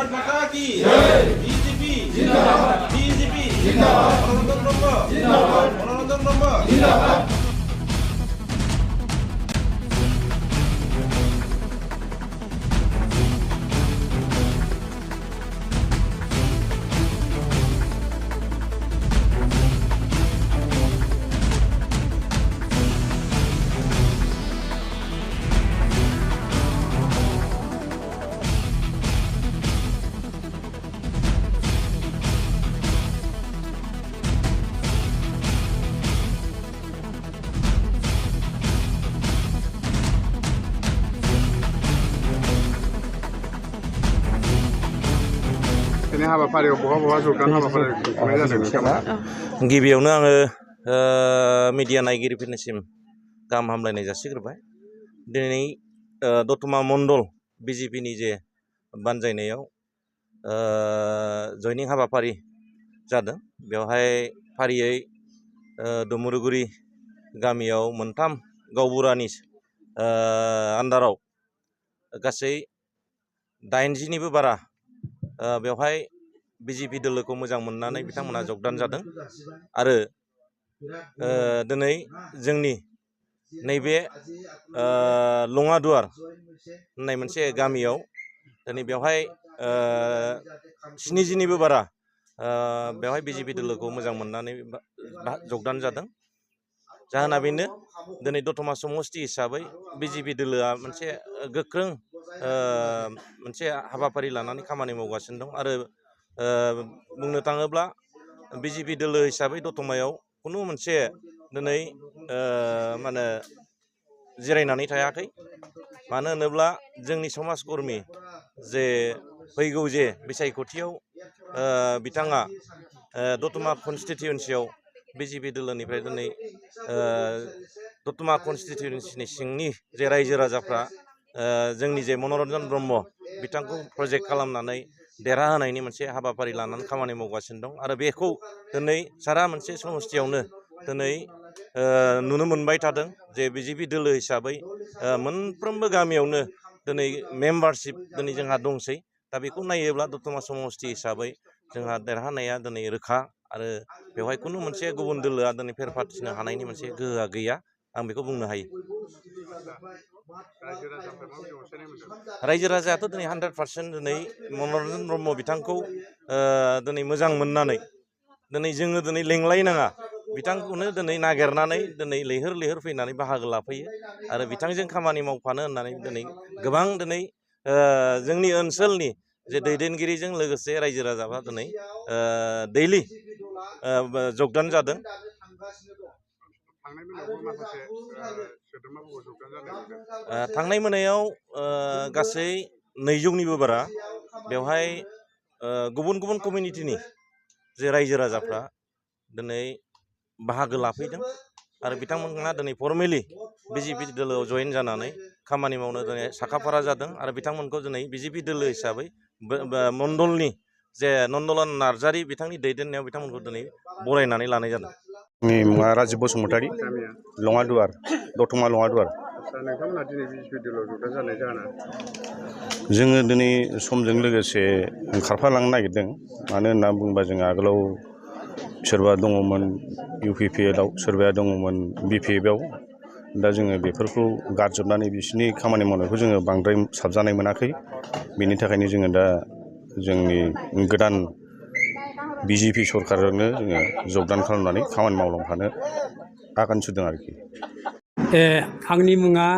भारत माता की बीजेपी जिंदाबाद बीजेपी जिंदाबाद गणतंत्र जिंदाबाद हाबाफारियाव बहा जौगान हाबाफारि गिबियावनो आङो मिडिया नायगिरिफोरनिसिम गाहाम हामलायनाय जासिग्रोबाय। दिनै दतमा मण्डल बिजेपिनि जे बानजायनायाव जयनिं हाबाफारि जादों। बेवहाय फारियै दमुरुगुरि गामियाव मोनथाम गावबुरानि आन्दाराव गासै 80निबो बारा बेवहाय बिजेपि दोलोखौ मोजां मोननानै बिथांमोना जगदान जादों आरो दिनै जोंनि नैबे लङादुवार होननाय मोनसे गामियाव दिनै बेवहाय 70निबो बारा बेवहाय बिजेपि दोलोखौ मोजां मोननानै जगदान जादों। जाहोना बेनो दिनै दतमा समस्ति हिसाबै बिजेपि दोलोआ मोनसे गोख्रों मोनसे हाबाफारि लानानै खामानि मावगासिनो दं आरो बुंनो थाङोब्ला बिजेपि दोलो हिसाबै दतमायाव खुनु मोनसे दिनै माने जिरायनानै थायाखै। मानो होनोब्ला जोंनि समाज कर्मि जे फैगौ जे बिसायख'थियाव बिथाङा दतमा कनस्टिटिउन्सियाव बिजेपि दोलोनिफ्राय दिनै दतमा कनस्टिटिउन्सिनि सिंनि जे रायजो राजाफ्रा जोंनि जे मनरन्जन ब्रह्म बिथांखौ प्रजेक्ट खालामनानै देरहाहोनायनि मोनसे हाबाफारि लानानै खामानि मावगासिनो दं आरो बेखौ दिनै सारा मोनसे समस्तियावनो दिनै नुनो मोनबाय थादों जे बिजेपि दोलो हिसाबै मोनफ्रोमबो गामियावनो दिनै मेम्बारशिप दिनै जोंहा दंसै। दा बेखौ नायोब्ला दतमा समस्ति हिसाबै जोंहा देरहानाया दिनै रोखा आरो बेवहाय खुनु मोनसे गुबुन दोलोआ दिनै फेर फाथिनो हानायनि मोनसे गोहोआ गैया, आं बेखौ बुंनो हायो। रायजो राजायाथ' दिनै 100% दिनै मनरन्जन ब्रह्म बिथांखौ दिनै मोजां मोननानै दिनै जोङो दिनै लेंलायनाङा बिथांखौनो दिनै नागिरनानै दिनै लैहोर लैहोर फैनानै बाहागो लाफैयो आरो बिथांजों खामानि मावफानो होननानै दिनै गोबां दिनै जोंनि ओनसोलनि जे दैदेनगिरिजों लोगोसे रायजो राजाफ्रा दिनै दैलि जगदान जादों। थांनाय मोनायाव गासै 200निबो बारा बेवहाय गुबुन गुबुन कमिउनिटिनि जे रायजो राजाफ्रा दिनै बाहागो लाफैदों आरो बिथांमोनहा दिनै फर्मेलि बिजेपि दोलोआव जयेन जानानै खामानि मावनो दिनै साखाफारा जादों आरो बिथांमोनखौ दिनै बिजेपि दोलो हिसाबै मण्डलनि जे नन्दलाल नार्जारि बिथांनि दैदेननायाव बिथांमोनखौ दिनै बरायनानै लानाय जादों। आंनि मुङा राजिब बसुमतारी, लङादुवार, दतमा लङादुवार। नोंथांमोना दिनै बिजेपि दोलोआव जगदान जानाय जाहोना? जोङो दिनै समजों लोगोसे खारफालांनो नागिरदों। मानो होनना बुङोबा जों आगोलाव सोरबा दङमोन UPPLआव, सोरबाया दङमोन BPFआव। दा जोङो बेफोरखौ गारजोबनानै बिसोरनि खामानि मावनायखौ जोङो बांद्राय साबजानाय मोनाखै। बेनि थाखायनो जोङो दा जोंनि गोदान बिजेपि सरकारजोंनो जोङो जगदान खालामनानै खामानि मावलांफानो आगान सुरदों आरोखि। आंनि मुङा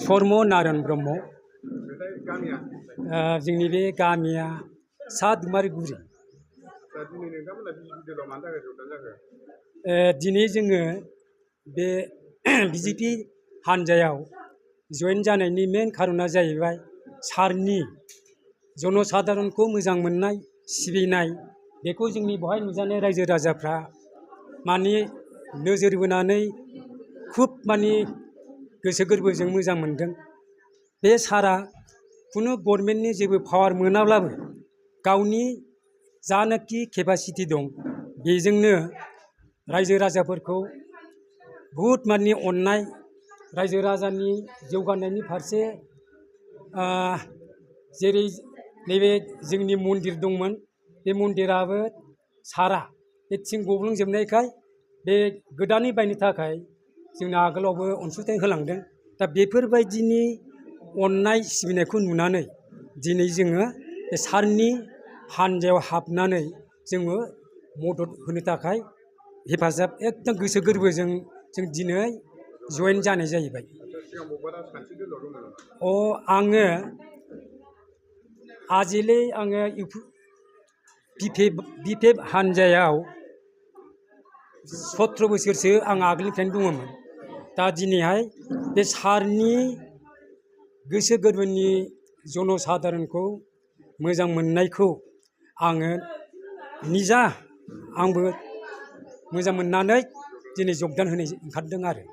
सर्म नारायण ब्रह्म। जोंनि बे गामिया सा दुमारिगुरि। दिनै जोङो बे बिजेपि हान्जायाव जयेन जानायनि मेन खारना जाहैबाय सारनि जनसाधारनखौ मोजां मोननाय सिबिनाय, बेखौ जोंनि बेवहाय नुजानाय रायजो राजाफ्रा माने नोजोर बोनानै खुब माने गोसो गोरबोजों मोजां मोनदों। बे सारा खुनु गभर्नमेन्टनि जेबो पावार मोनाब्लाबो गावनि जानाखि केपासिटि दं बेजोंनो रायजो राजाफोरखौ बुहुत माने अननाय, रायजो राजानि जौगानायनि फारसे जेरै नैबे जोंनि मन्दिर दंमोन बे मन्दिराबो सारा बे थिं गब्लंजोबनायखाय बे गोदानै बायनो थाखाय जोंनो आगोलावबो अनसुंथाइ होलांदों दा बेफोरबायदिनि अननाय सिबिनायखौ नुनानै दिनै जोङो बे सारनि हान्जायाव हाबनानै जोङो मदद होनो थाखाय हेफाजाब एकदम गोसो गोरबोजों जों दिनै जयेन जानाय जाहैबाय। सिगां बबेबा राजखान्थि दोलोआव दंमोन नामा? आङो आजिलै आङो बिपिएफ हान्जायाव 17 बोसोरसो आं आगोलनिफ्रायनो दङमोन। दा दिनैहाय बे सारनि गोसो गोरबोनि जनसाधारनखौ मोजां मोननायखौ आङो निजा आंबो मोजां मोननानै दिनै जगदान होनो ओंखारदों आरो।